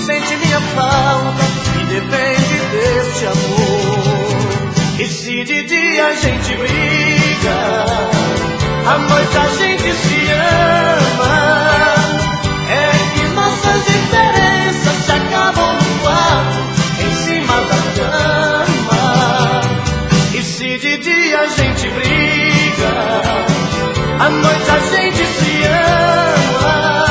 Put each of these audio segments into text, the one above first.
sente minha falta e depende desse amor. E se de dia a gente briga, à noite a gente se ama. É que nossas diferenças se acabam no quarto, em cima da cama. E se de dia a gente briga, à noite a gente se ama.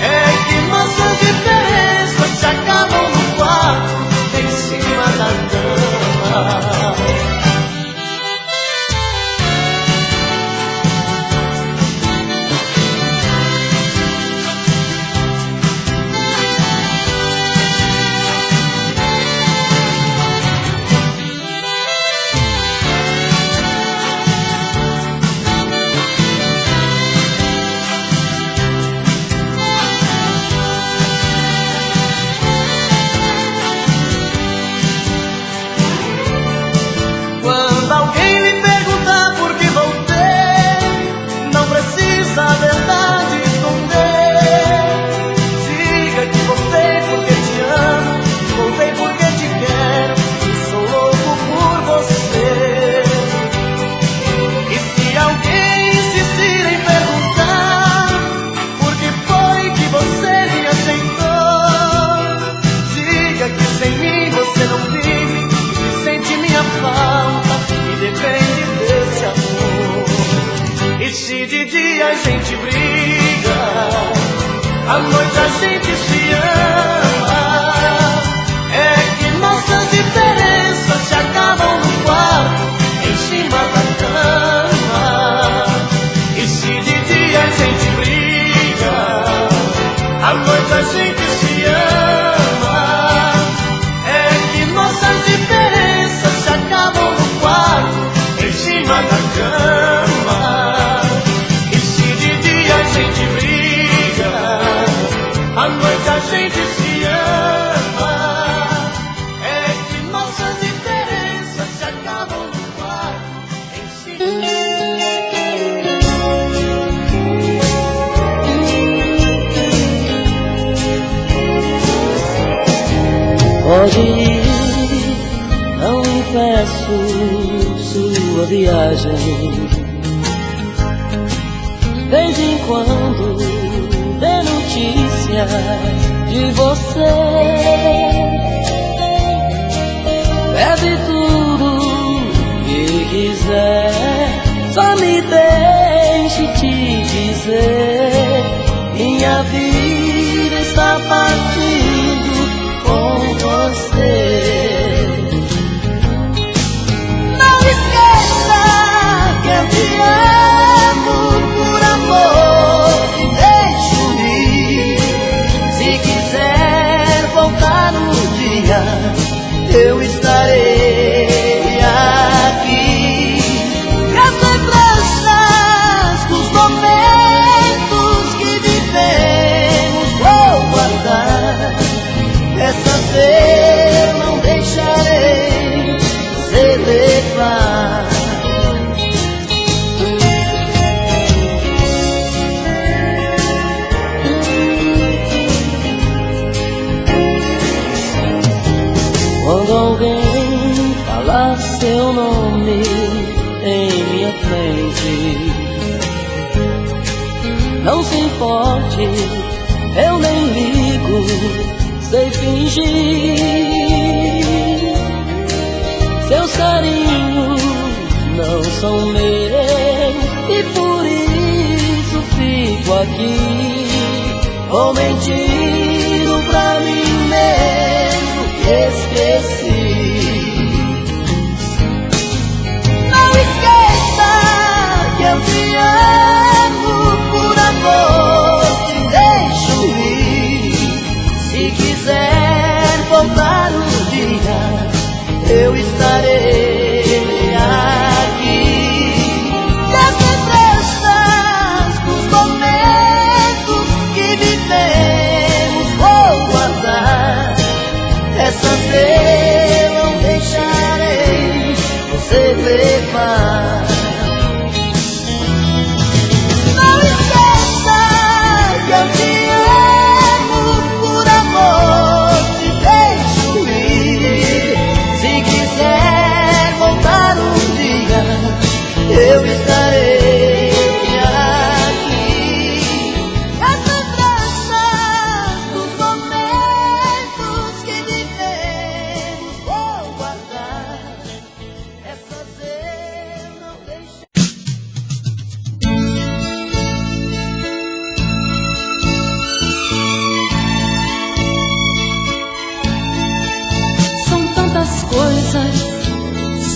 É que nossas diferenças se acabam no quarto, em cima da cama. Quando alguém lhe perguntar por que voltei, não precisa a verdade esconder. Diga que voltei porque te amo, voltei porque te quero e sou louco por você. E se alguém insistir em perguntar por que foi que você me aceitou, diga que sem mim você não vive e que sente minha falta e depende desse amor. E se de dia a gente briga, à noite a gente se ama. É que nossas diferenças se acabam no quarto, em cima da cama. E se de dia a gente briga, à noite a gente se ama. É que nossas diferenças se acabam no quarto, em cima da cama. E se de dia a gente briga, à noite a gente se ama. É que nossas diferenças se acabam no quarto, em cima. Pode ir, não impeço sua viagem. Vez em quando dê notícias de você. Bebe tudo que quiser, só me deixe te dizer: minha vida está partindo com você. Não esqueça que eu te amo, por amor te deixo ir. Se quiser voltar no dia, eu estarei aqui. E as lembranças dos momentos que vivemos vou guardar. Essas eu não deixarei você levar. Quando alguém falar seu nome em minha frente, não se importe, eu nem ligo, sei fingir. Seus carinhos não são meus e por isso fico aqui. Ou mentindo pra mim mesmo que esqueci. Não esqueça que eu te amo, por amor te deixo ir. Se quiser voltar um dia, eu estarei aqui. E as lembranças dos momentos que vivemos vou guardar. Essas eu não deixarei você levar. Não esqueça que eu te amo, por amor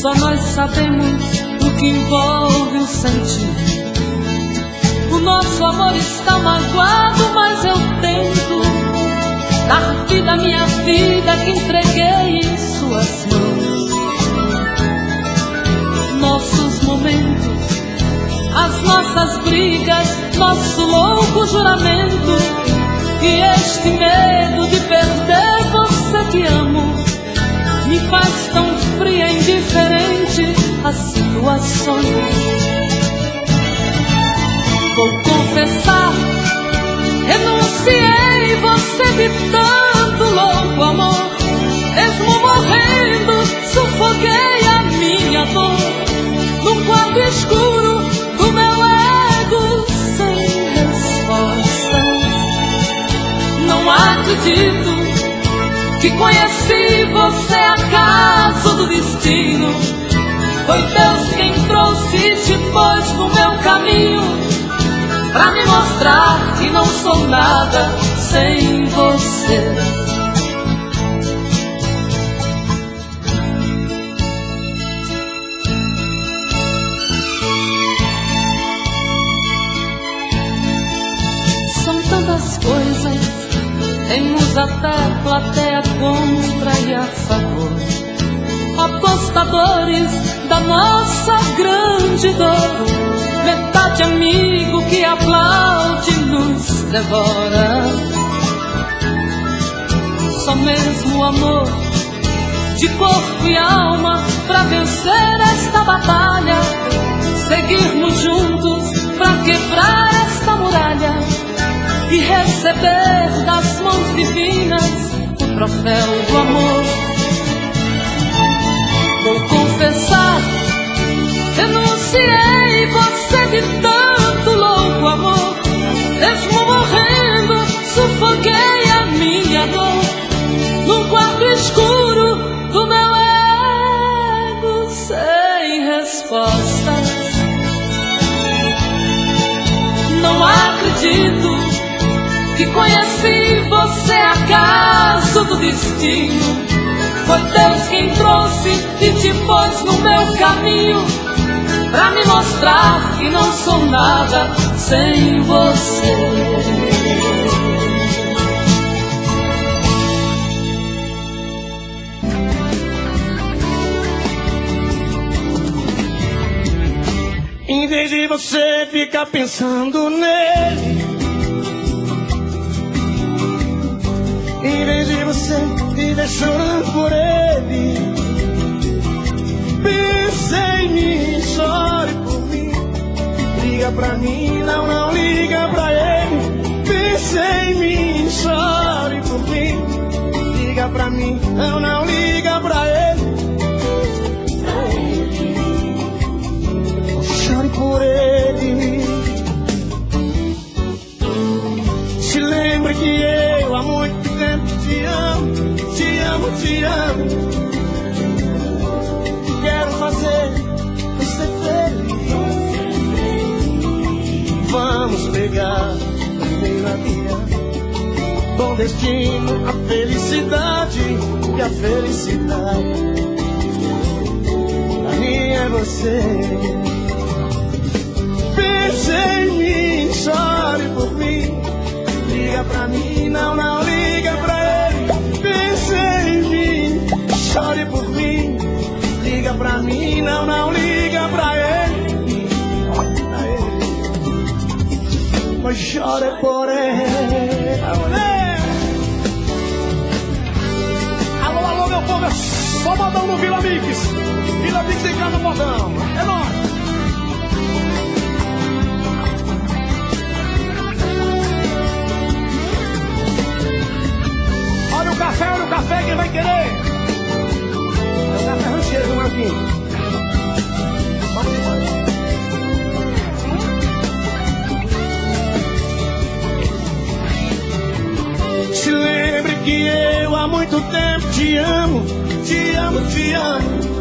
Só nós sabemos o que envolve o sentir. O nosso amor está magoado, mas eu tento dar vida à minha vida que entreguei em suas mãos. Nossos momentos, as nossas brigas, nosso louco juramento, e este medo de perder você que amo me faz tão fria e indiferente às situações. Vou confessar, renunciei você de tanto louco amor. Mesmo morrendo, sufoquei a minha dor num quarto escuro do meu ego sem respostas. Não acredito que conheci você acaso do destino. Foi Deus quem trouxe e te pôs no meu caminho, pra me mostrar que não sou nada sem você. São tantas coisas, temos até plateia contra e a favor, apostadores da nossa grande dor, metade amigo que aplaude e nos devora. Só mesmo o amor de corpo e alma pra vencer esta batalha, seguirmos juntos pra quebrar esta muralha e receber das mãos divinas o troféu do amor. Vou confessar, renunciei você de tanto louco amor. Mesmo morrendo, sufoquei a minha dor num quarto escuro do meu ego sem respostas. Não acredito que conheci você acaso do destino. Foi Deus quem trouxe e te pôs no meu caminho, pra me mostrar que não sou nada sem você. Em vez de você ficar pensando nele, em vez de você viver chorando por ele, pense em mim, chore por mim. Liga pra mim, não, não liga pra ele. Pense em mim, chore por mim. Liga pra mim, não, não liga pra ele. Chore por ele. Se lembre que eu há muito tempo te amo, te amo, te amo. Quero fazer você feliz. Vamos pegar o primeiro avião com destino à felicidade. E a felicidade pra mim é você. Pense em mim, chore por mim. Liga pra mim, não, não liga pra ele. Pense em mim, chore por mim. Liga pra mim, não, não liga pra ele. Mas chore por ele. Alô, alô, meu povo, é só modão no Vila Mix. Vila Mix em casa no modão. É nóis. Olha o café, quem vai querer? É o café rancheiro, Marquinhos. Vamos embora. Se lembre que eu há muito tempo te amo, te amo, te amo.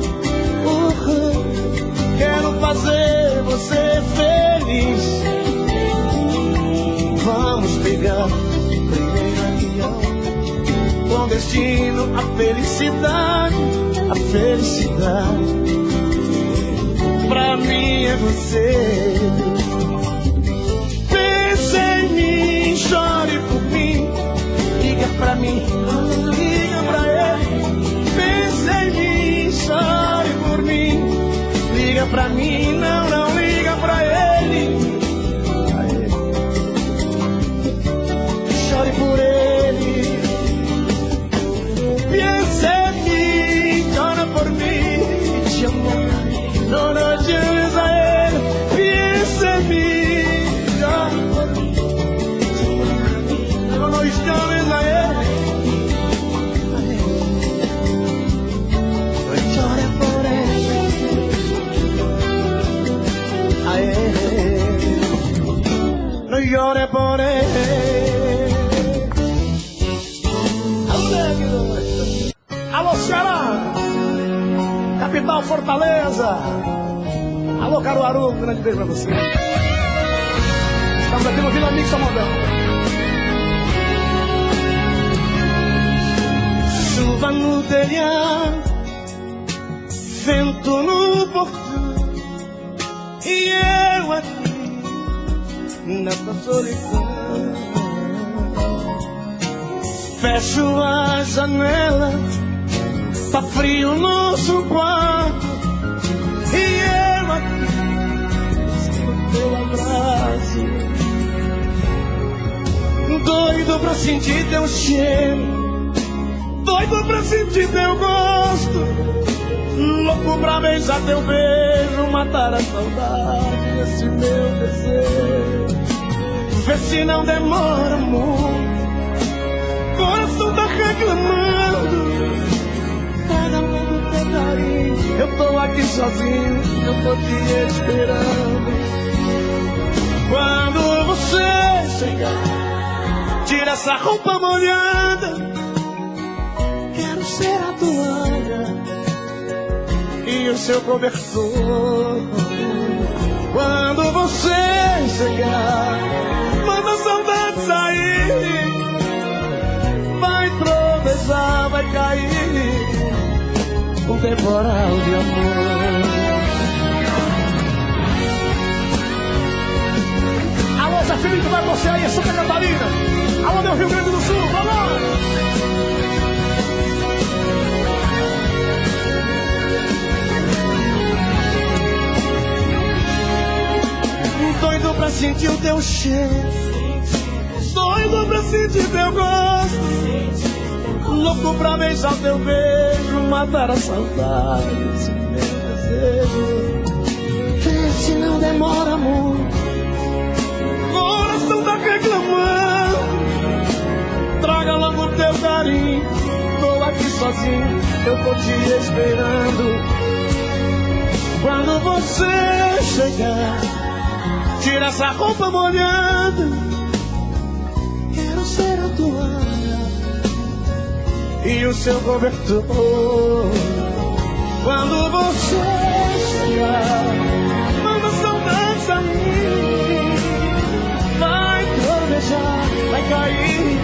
Quero fazer você feliz. Vamos pegar o primeiro avião com destino à felicidade, a felicidade pra mim é você. Pense em mim, chore por mim, liga pra mim, liga pra ele. Pense em mim, chore por mim, liga pra mim, não, não liga pra ele. Chore por ele. Pense em mim, chora por mim, te amo. Não, não llames a él, piensa en mí, llama por mí. No, no llames a él, no llores por él, a él, no llores por él. Alô, Ceará, capital Fortaleza. Alô, Caruaru, um grande beijo pra você. Estamos aqui no Vila Amigo Samodão. Chuva no telhado, vento no portão, e eu aqui nessa solidão. Fecho a janela, tá frio no nosso quarto, e eu aqui sinto teu abraço, doido pra sentir teu cheiro, doido pra sentir teu gosto, louco pra beijar teu beijo, matar a saudade desse meu desejo. Vê se não demora muito, coração tá reclamando. Eu tô aqui sozinho, eu tô te esperando. Quando você chegar, tira essa roupa molhada, quero ser a toalha e o seu cobertor. Quando você chegar, manda a saudade sair, vai tropeçar, vai cair um temporal de amor. Alô, Zé Felipe, vai você aí, Santa Catarina. Alô, meu Rio Grande do Sul, vamos! Doido pra sentir o teu cheiro, doido pra sentir teu gosto, louco pra beijar teu beijo, matar a saudade desse meu desejo. Vê se não demora muito, coração tá reclamando. Traga logo teu carinho, tô aqui sozinho, eu tô te esperando. Quando você chegar, tira essa roupa molhada, quero ser a toalha e o seu cobertor. Quando você chegar, manda saudade sair, vai trovejar, vai cair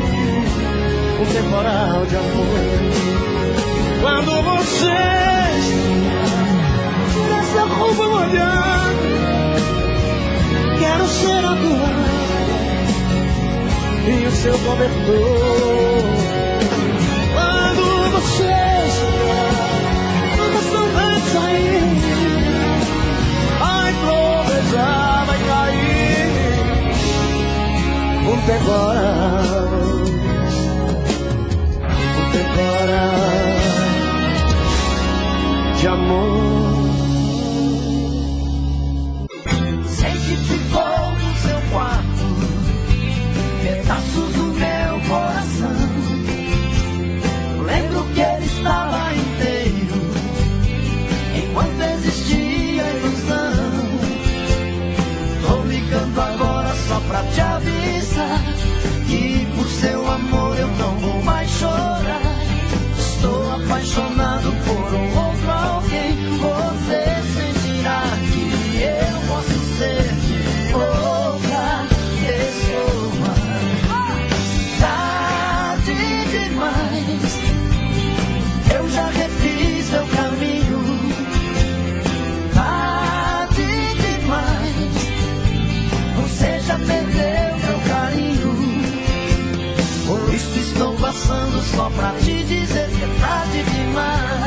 um temporal de amor. Quando você chegar, tira essa roupa molhada, quero ser a toalha e o seu cobertor. Quando você chegar, manda saudade sair, vai trovejar, vai cair um temporal de amor. Pedaços do meu coração, lembro que ele estava inteiro enquanto existia ilusão. Tô ligando agora só pra te avisar que por seu amor eu não vou mais chorar. Estou apaixonado por um outro alguém. Você sentirá que eu posso ser outra pessoa. Eu já refiz meu caminho, tarde passando só pra te dizer que é tarde demais.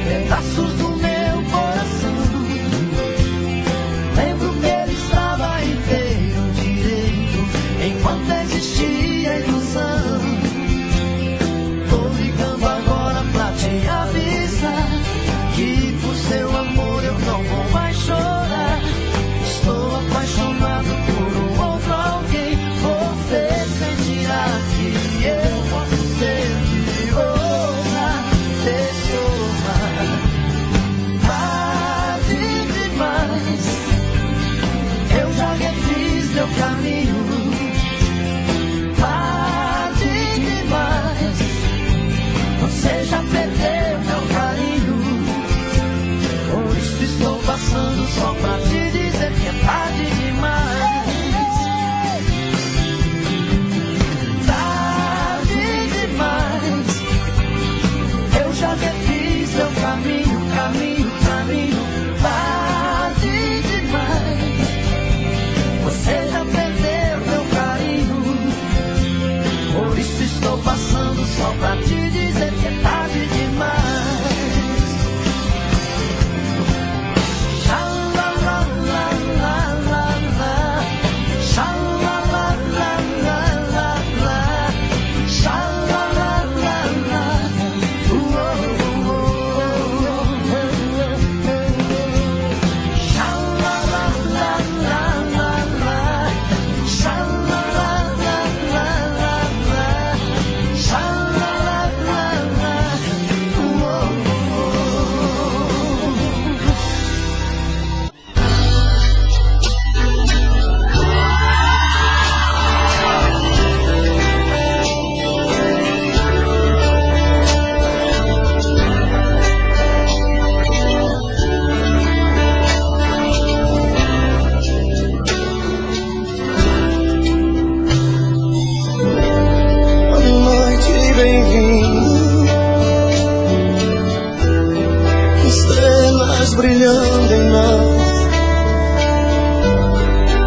Pedaços do meu coração. Lembro que ele estava inteiro direito enquanto existia ilusão. Tô ligando agora pra te avisar que por seu amor eu não vou mais chorar. Estou apaixonado por um outro alguém. Você sentirá que eu posso ser de outra pessoa. Eu já refiz meu caminho, tarde demais. Você já perdeu meu carinho, por isso estou passando só pra te dizer que é tarde demais. Tarde demais. Eu já refiz meu caminho, caminho, caminho. Tarde demais. Você já perdeu meu carinho, por isso estou passando só pra te dizer que é tarde demais. Brilhando em nós,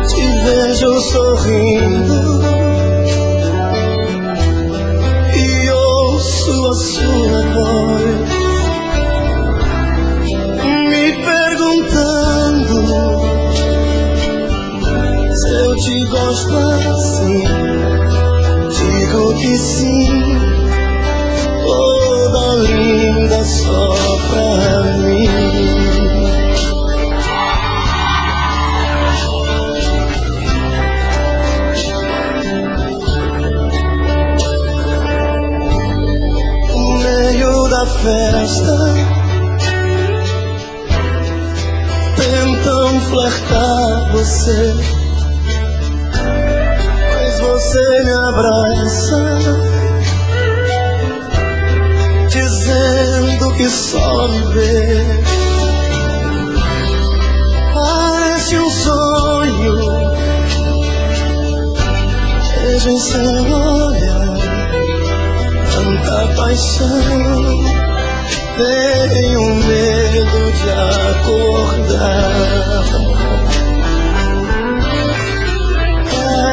te vejo sorrindo e ouço a sua voz me perguntando se eu te gosto assim. Digo que sim, toda linda só pra mim. Da festa tentam flertar você, mas você me abraça dizendo que só me vê. Parece um sonho, vejo em seu olhar tanta paixão, tenho medo de acordar.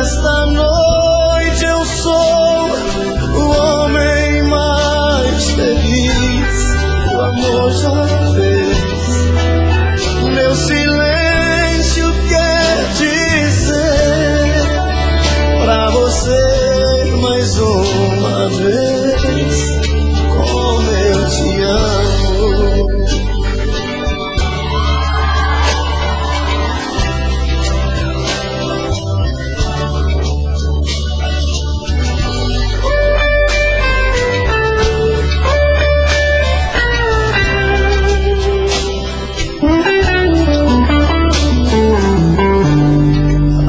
Esta noite eu sou o homem mais feliz. O amor já fez meu silêncio quer dizer pra você mais uma vez como eu te amo.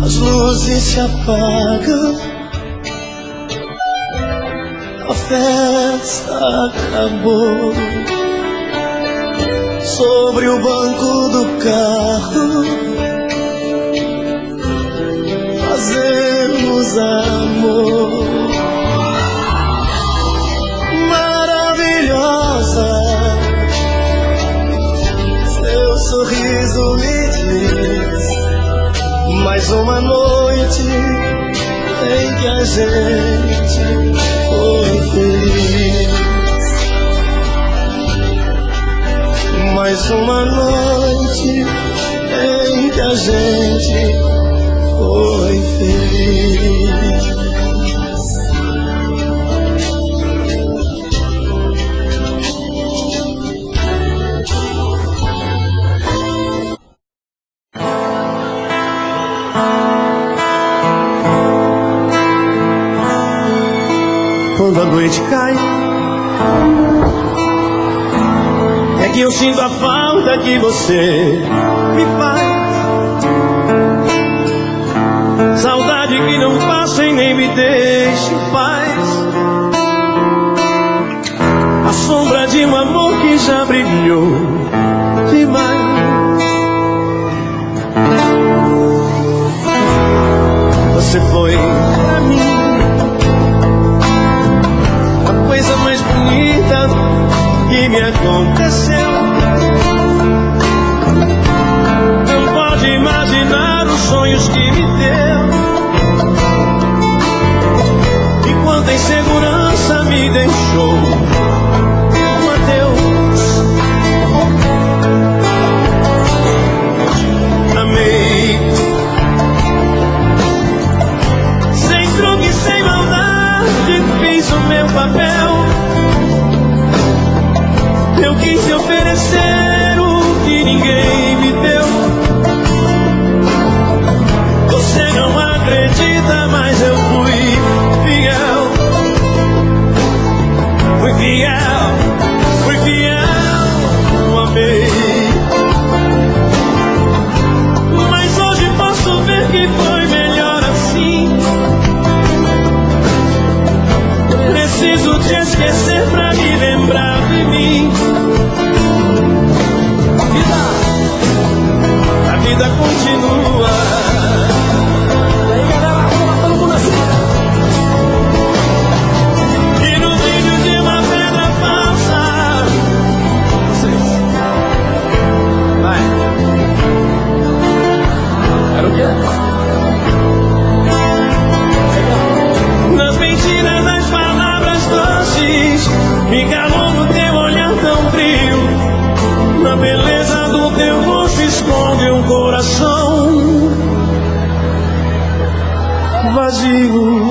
As luzes se apagam, a festa acabou. sobre o banco do carro, fazemos amor. Maravilhosa, seu sorriso me diz mais uma noite em que a gente foi feliz. Mais uma noite em que a gente foi feliz. Quando a noite cai, é que eu sinto a falta que você me faz. Saudade que não passa e nem me deixa em paz. A sombra de um amor que já brilhou demais. Você foi pra mim a coisa mais bonita que me aconteceu. Não pode imaginar os sonhos que me deu. E quanta insegurança me deixou. Um adeus. Amei sem truque, sem maldade, fiz o meu papel. Eu quis te oferecer o que ninguém me deu. Você não acredita, mas eu fui fiel. Fui fiel, fui fiel, amei. Mas hoje posso ver que foi melhor assim. Preciso te esquecer pra me lembrar de mim. A vida continua. E aí, galera, todo mundo assim. E no brilho de uma pedra falsa. Vocês. Vai. Era o quê? Nas mentiras das palavras doces, me calou no teu olhar tão frio. Na beleza do teu rosto esconde um coração vazio.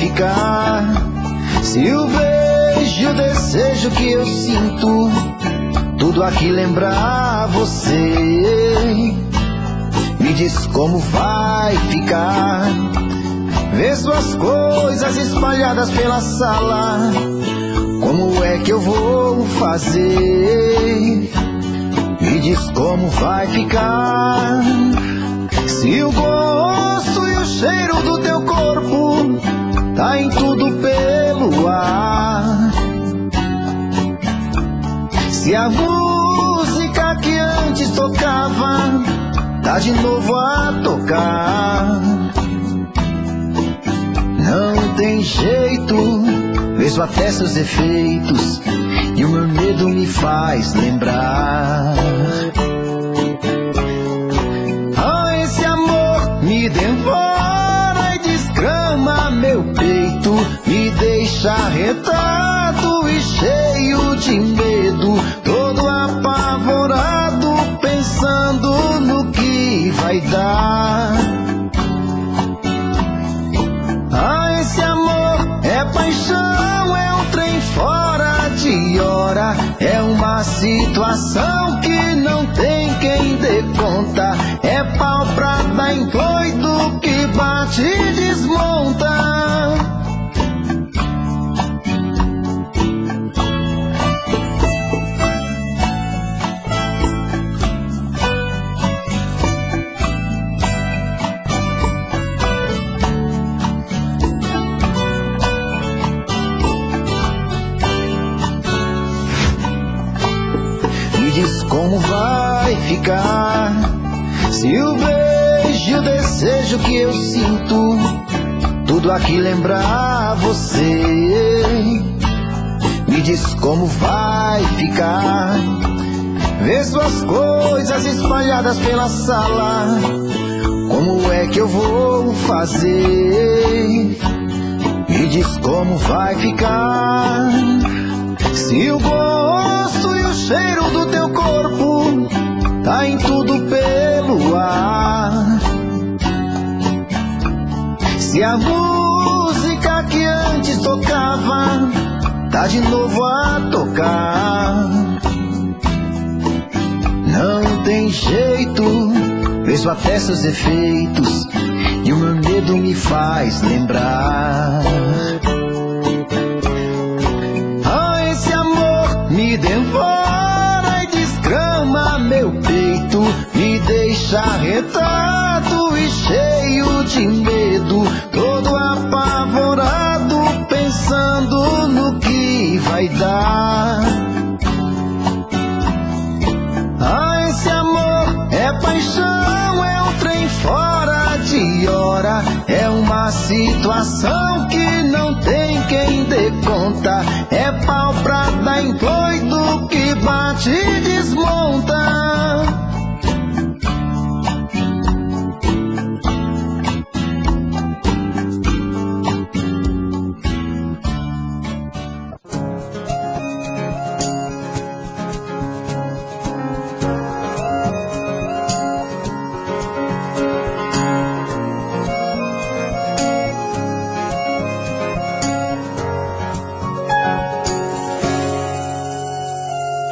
ficar? Se o beijo e o desejo que eu sinto, tudo aqui lembrar você, me diz como vai ficar? Vê suas coisas espalhadas pela sala, como é que eu vou fazer? Me diz como vai ficar? Se o gosto e o cheiro do teu corpo tá em tudo pelo ar, se a música que antes tocava tá de novo a tocar, não tem jeito, vejo até seus efeitos e o meu medo me faz lembrar. Ah, esse amor me devora e desgrama meu peito, me deixa arretado e cheio de medo, todo apavorado, pensando no que vai dar. Ah, esse amor é paixão, é um trem fora de hora, é uma situação que não tem quem dê conta, é pau pra dar em doido que bate e desmonta. Diz como vai ficar? Se o beijo e o desejo que eu sinto, tudo aqui lembrar você, me diz como vai ficar? Vê suas coisas espalhadas pela sala, como é que eu vou fazer? Me diz como vai ficar? Se o gosto e o cheiro do teu corpo tá em tudo pelo ar, se a música que antes tocava tá de novo a tocar, não tem jeito, vejo até seus efeitos e o meu medo me faz lembrar. Me devora e desgrama meu peito, me deixa arretado e cheio de medo, todo apavorado, pensando no que vai dar. Ah, esse amor é paixão, é um trem fora de hora, é uma situação que não tem quem dê conta, é pau pra dar em doido que bate e desmonta.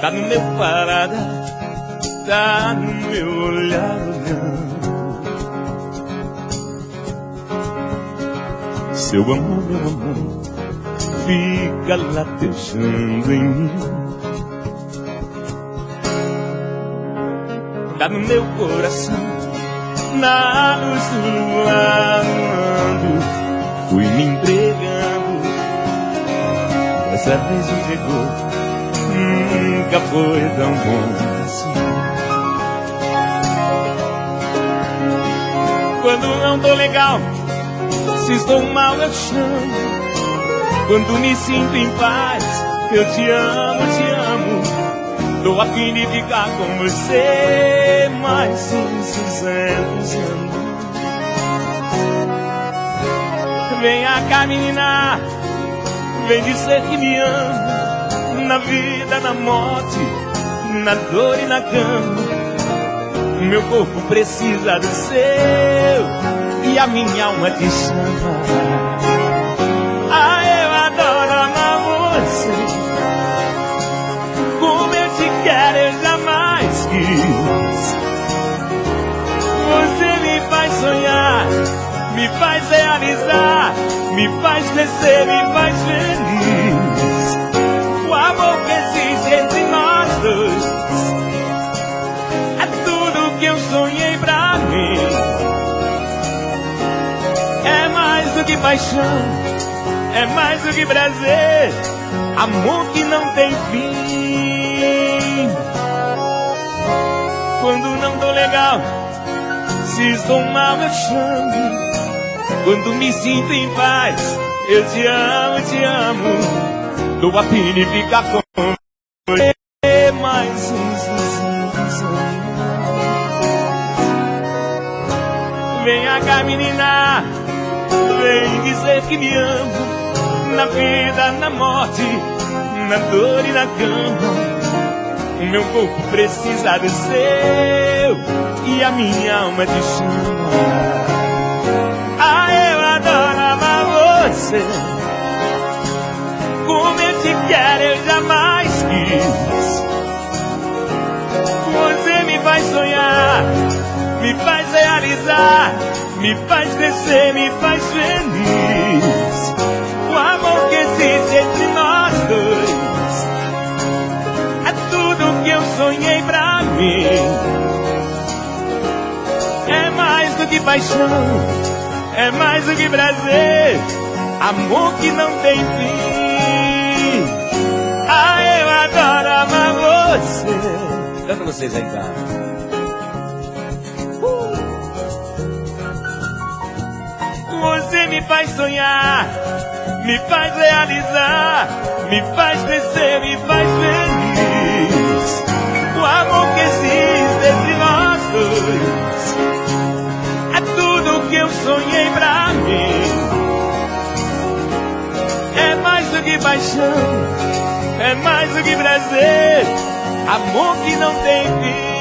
Tá no meu parada, tá no meu olhar olhando. Seu amor, meu amor, fica latejando em mim. Tá no meu coração, na luz do luar, fui me entregando. Dessa vez o rigor nunca foi tão bom assim. Quando não tô legal, se estou mal eu chamo. Quando me sinto em paz, eu te amo. Tô a fim de ficar com você, mas sem 200 anos. Vem cá, menina, vem dizer que me ama. Na vida, na morte, na dor e na cama, meu corpo precisa do seu e a minha alma te chama. faz crescer, me faz feliz. O amor que existe entre nós dois é tudo que eu sonhei pra mim. É mais do que paixão, é mais do que prazer, amor que não tem fim. Quando não tô legal, se estou mal eu chamo. Quando me sinto em paz, eu te amo, te amo. Tô a fim de ficar com você mais uns anos. Venha cá, menina, vem dizer que me amo. Na vida, na morte, na dor e na cama. O meu corpo precisa do seu e a minha alma te chama. Ah, eu adoro amar você. Como eu te quero, eu jamais quis. Você me faz sonhar, me faz realizar, me faz crescer, me faz feliz. O amor que existe entre nós dois é tudo que eu sonhei pra mim. É mais do que paixão, é mais do que prazer, amor que não tem fim. Ah, eu adoro amar você. Canta vocês aí, cara. Você me faz sonhar, me faz realizar, me faz crescer, me faz feliz. O amor que existe entre nós dois é tudo que eu sonhei pra mim. É mais do que paixão, é mais do que prazer, amor que não tem fim.